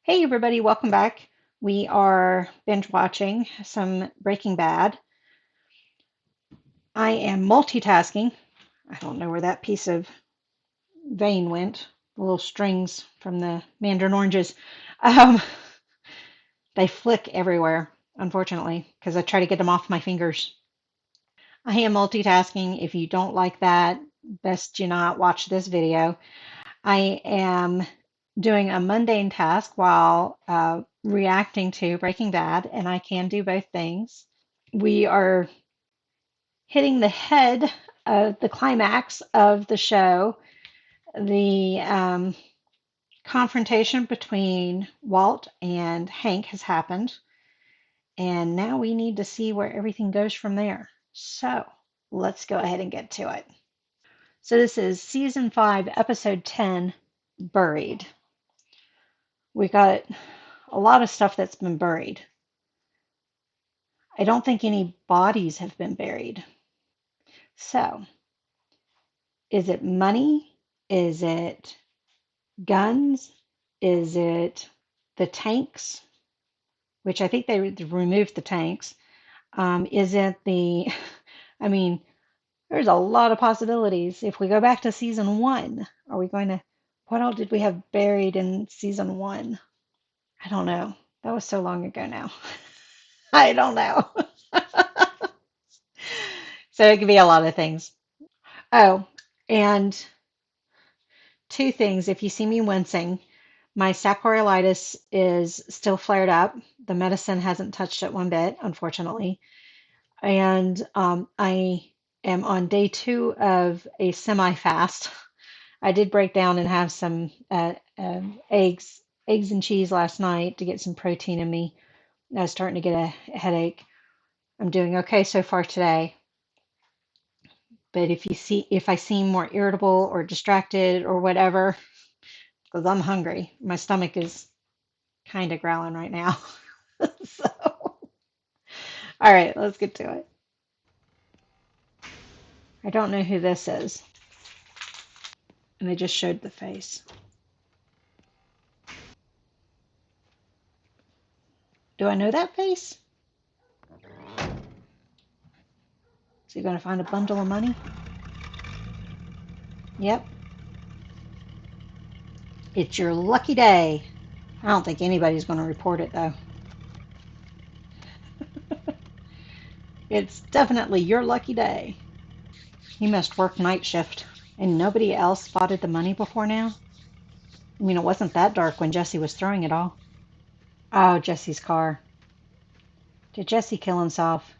Hey everybody, welcome back. We are binge watching some Breaking Bad. I am multitasking. I don't know where that piece of vein went. The little strings from the mandarin oranges. Um, they flick everywhere, unfortunately, because I try to get them off my fingers. I am multitasking. If you don't like that, best you not watch this video. I am doing a mundane task while reacting to Breaking Bad, and I can do both things. We are hitting the head of the climax of the show. The confrontation between Walt and Hank has happened, and now we need to see where everything goes from there. So let's go ahead and get to it. So this is season 5, episode 10, Buried. We got a lot of stuff that's been buried. I don't think any bodies have been buried. So, is it money? Is it guns? Is it the tanks? Which I think they removed the tanks. Is it the, I mean, there's a lot of possibilities. If we go back to season 1, are we going to, what all did we have buried in season 1? I don't know. That was so long ago now. I don't know. So it could be a lot of things. Oh, and two things. If you see me wincing, my sacroiliitis is still flared up. The medicine hasn't touched it one bit, unfortunately. And I am on day 2 of a semi-fast. I did break down and have some eggs and cheese last night to get some protein in me. I was starting to get a headache. I'm doing okay so far today. But if I seem more irritable or distracted or whatever, because I'm hungry, my stomach is kind of growling right now. So, all right, let's get to it. I don't know who this is, and they just showed the face. Do I know that face? Is he going to find a bundle of money? Yep. It's your lucky day. I don't think anybody's going to report it, though. It's definitely your lucky day. He must work night shift. And nobody else spotted the money before now? I mean, it wasn't that dark when Jesse was throwing it all. Oh, Jesse's car. Did Jesse kill himself?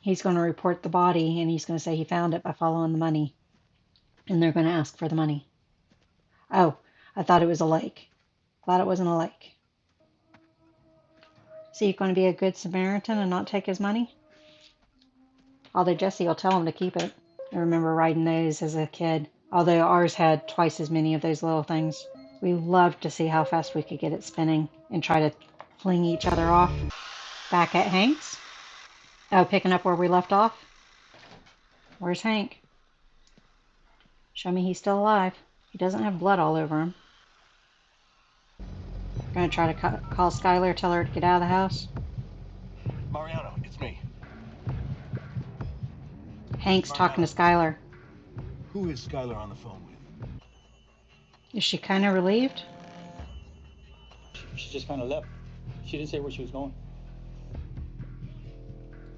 He's going to report the body and he's going to say he found it by following the money. And they're going to ask for the money. Oh, I thought it was a lake. Glad it wasn't a lake. So you're going to be a good Samaritan and not take his money? Although Jesse will tell him to keep it. I remember riding those as a kid. Although ours had twice as many of those little things. We loved to see how fast we could get it spinning and try to fling each other off. Back at Hank's. Oh, picking up where we left off? Where's Hank? Show me he's still alive. He doesn't have blood all over him. Gonna try to call Skylar, tell her to get out of the house. Mariano, it's me. Hank's talking to Skylar. Who is Skylar on the phone with? Is she kind of relieved? She just kind of left. She didn't say where she was going.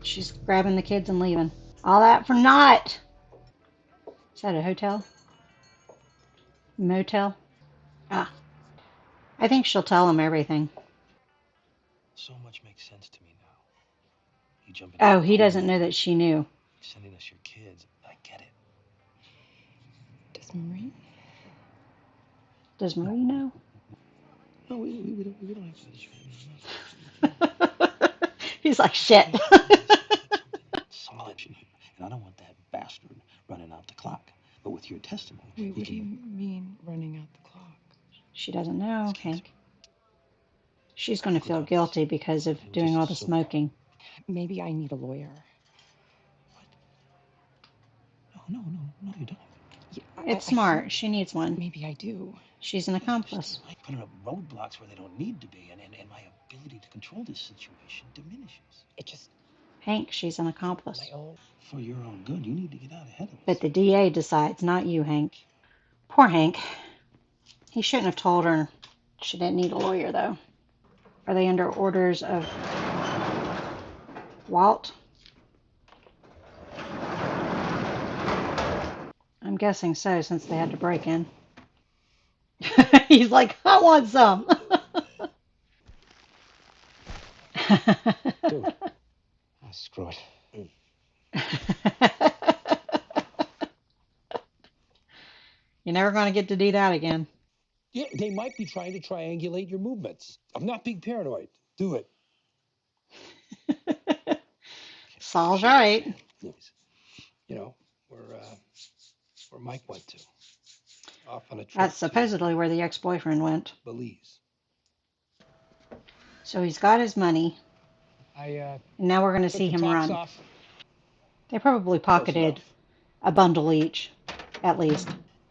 She's grabbing the kids and leaving. All that for naught. Is that a hotel? Motel? Ah, I think she'll tell him everything. So much makes sense to me now. You jumping Oh, he doesn't know that she knew. sending us your kids. I get it. Does Marie know? No, we don't have to. He's like, shit. Solid. And I don't want that bastard running out the clock. But with your testimony, Wait, what do you mean running out the clock? She doesn't know, Hank. She's going to feel guilty because of doing all the smoking. Maybe I need a lawyer. No, you don't. Yeah, It's smart. She needs one. Maybe I do. She's an accomplice. I put up roadblocks where they don't need to be, and my ability to control this situation diminishes. It just Hank, she's an accomplice. my own. For your own good, you need to get out ahead of this. But the DA decides, not you, Hank. Poor Hank. He shouldn't have told her she didn't need a lawyer, though. Are they under orders of Walt? I'm guessing so, since they had to break in. He's like, I want some. Dude. Ah, screw it. You're never going to get to do that again. Yeah, they might be trying to triangulate your movements. I'm not being paranoid. Do it. Saul's right. Please. You know, where Mike went to. Off on a trip That's to supposedly where the ex-boyfriend went. Belize. So he's got his money, I and now we're going to took see the him tops run. off. They probably Close pocketed enough. a bundle each, at least.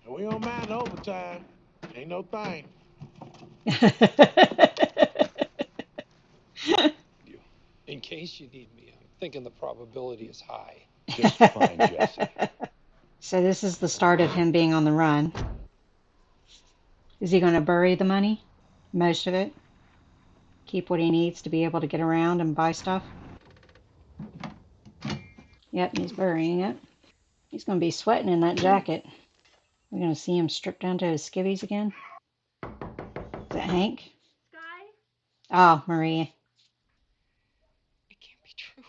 We don't mind overtime. Ain't no thing. In case you need me, I'm thinking the probability is high. Just fine, Jesse. So this is the start of him being on the run. Is he going to bury the money? Most of it? Keep what he needs to be able to get around and buy stuff? Yep, he's burying it. He's going to be sweating in that jacket. We're going to see him stripped down to his skivvies again. Is that Hank? Sky? Oh, Maria. It can't be true.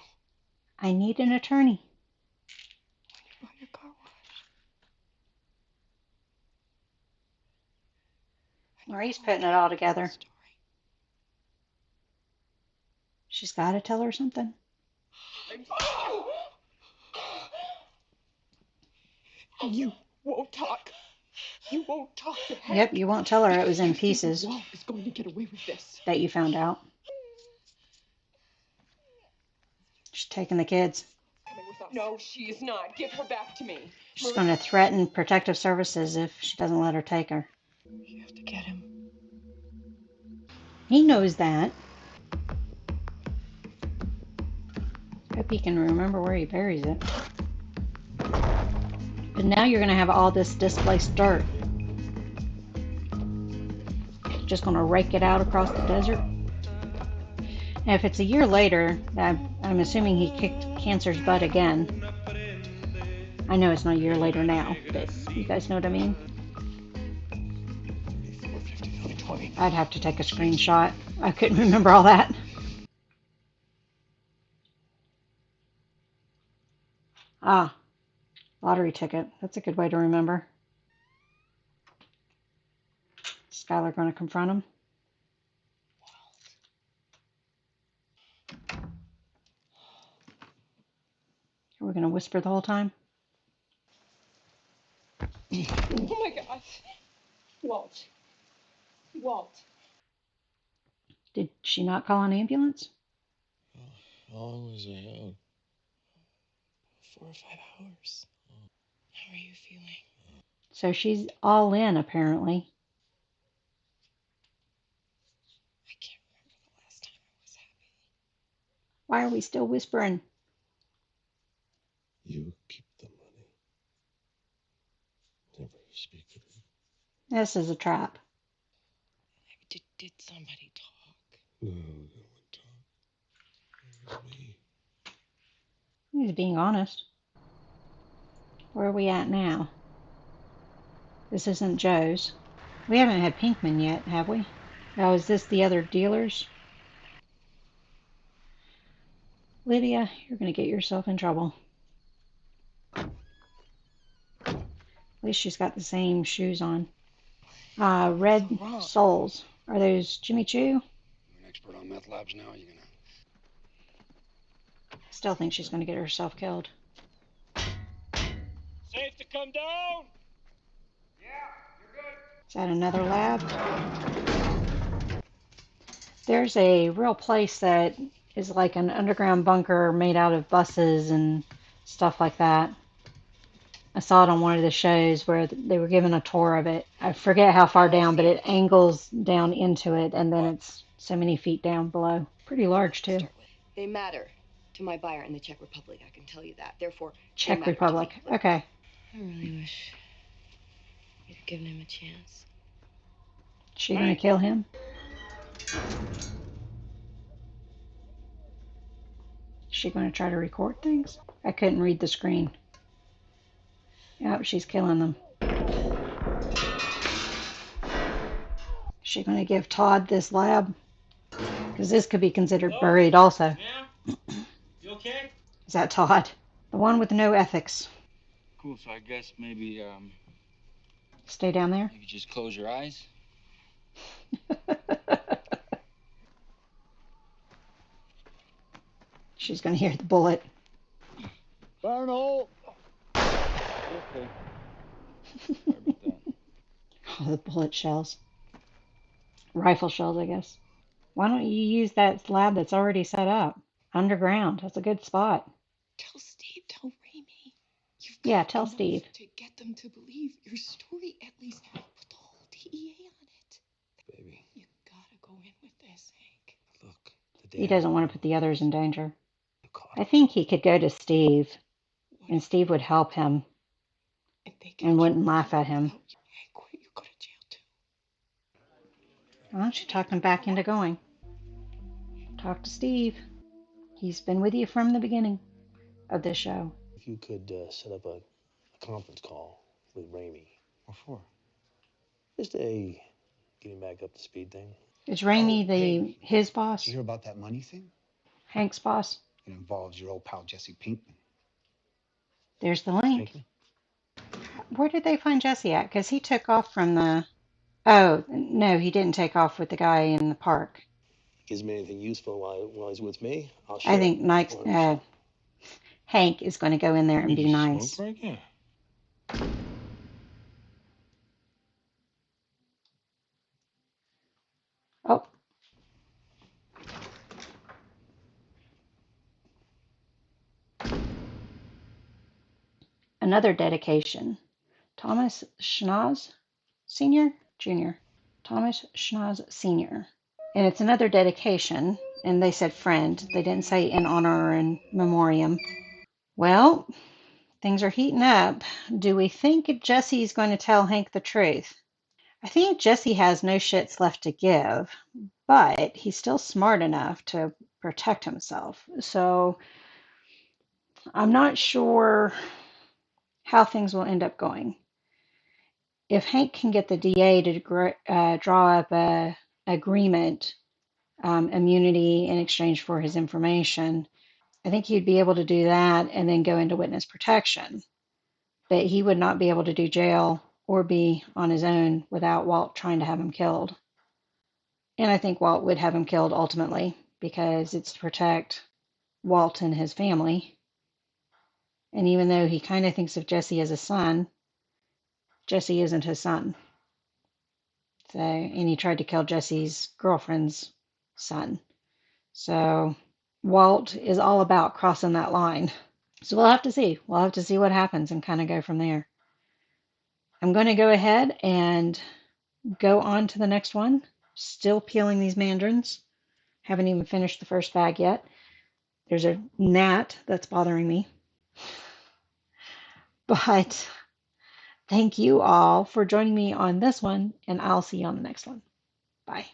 I need an attorney. When you bought your car wash. Marie's putting it all together. Story. She's got to tell her something. You won't talk. You won't talk to Hank. Yep, you won't tell her it was in You think pieces Walt is going to get away with this. that you found out. She's taking the kids. Coming with us. No, she is not. Give her back to me. She's going to threaten protective services if she doesn't let her take her. You have to get him. He knows that. Hope he can remember where he buries it. But now you're going to have all this displaced dirt. Just going to rake it out across the desert. And if it's a year later, I'm assuming he kicked cancer's butt again. I know it's not a year later now, but you guys know what I mean? I'd have to take a screenshot. I couldn't remember all that. Ah, lottery ticket. That's a good way to remember. Is Skylar going to confront him? Are we going to whisper the whole time? Oh my God. Walt. Walt. Did she not call an ambulance? How long was I out? 4 or 5 hours. How are you feeling? So she's all in, apparently. I can't remember the last time I was happy. Why are we still whispering? You keep the money. Never speak of it. This is a trap. Did somebody talk? No one talk. Me. He's being honest. Where are we at now? This isn't Joe's. We haven't had Pinkman yet, have we? Oh, is this the other dealers? Lydia, you're going to get yourself in trouble. At least she's got the same shoes on. Red Soles. Are those Jimmy Choo? You're an expert on meth labs now. You're gonna. Still think she's going to get herself killed. Safe to come down? Is that another lab? There's a real place that is like an underground bunker made out of buses and stuff like that. I saw it on one of the shows where they were given a tour of it. I forget how far down, but it angles down into it, and then it's so many feet down below. Pretty large, too. Start with. They matter to my buyer in the Czech Republic, I can tell you that. Therefore, they Czech matter to me. Republic. Okay. I really wish you'd have given him a chance. Is she going to kill him? Is she going to try to record things? I couldn't read the screen. Yep, she's killing them. Is she going to give Todd this lab? Because this could be considered buried also. Yeah? You okay? Is that Todd? The one with no ethics. Cool, so I guess maybe, Stay down there? maybe just close your eyes. She's going to hear the bullet. Colonel! Okay. Sorry about that. Oh, the bullet shells. Rifle shells, I guess. Why don't you use that lab that's already set up? Underground. That's a good spot. Tell Steve, tell Raimi. You've Yeah, got tell enough Steve. to get them to believe your story, at least. Put the whole DEA on it. Baby, You gotta go in with this, Hank. look. The He doesn't want to put the others in danger. caught I think he could go to Steve, What and Steve would help him if they and catch wouldn't you laugh at him. without you? Hank, will you go to jail too? Why don't you talk him back into going? Talk to Steve. He's been with you from the beginning of this show. If you could set up a conference call with Raimi. What for? Just a getting back up to speed thing. Is Raimi Hey, his did boss? you hear about that money thing? Hank's boss? It involves your old pal Jesse Pinkman. There's the link. Pinkman? Where did they find Jesse at? Because he took off from the... Oh, no, he didn't take off with the guy in the park. Gives me anything useful while he's with me, I'll share I think it. Hank is going to go in there and You be just nice. smoke right here. Oh, another dedication. Thomas Schnoz Sr., Jr. Thomas Schnoz Sr. And it's another dedication, and they said friend. They didn't say in honor or in memoriam. Well, things are heating up. Do we think Jesse's going to tell Hank the truth? I think Jesse has no shits left to give, but he's still smart enough to protect himself. So I'm not sure how things will end up going. If Hank can get the DA to draw up a agreement, immunity in exchange for his information, I think he'd be able to do that and then go into witness protection. But he would not be able to do jail or be on his own without Walt trying to have him killed. And I think Walt would have him killed ultimately because it's to protect Walt and his family. And even though he kind of thinks of Jesse as a son, Jesse isn't his son. So, and he tried to kill Jesse's girlfriend's son. So Walt is all about crossing that line. So we'll have to see. We'll have to see what happens and kind of go from there. I'm going to go ahead and go on to the next one. Still peeling these mandarins. Haven't even finished the first bag yet. There's a gnat that's bothering me. But thank you all for joining me on this one, and I'll see you on the next one. Bye.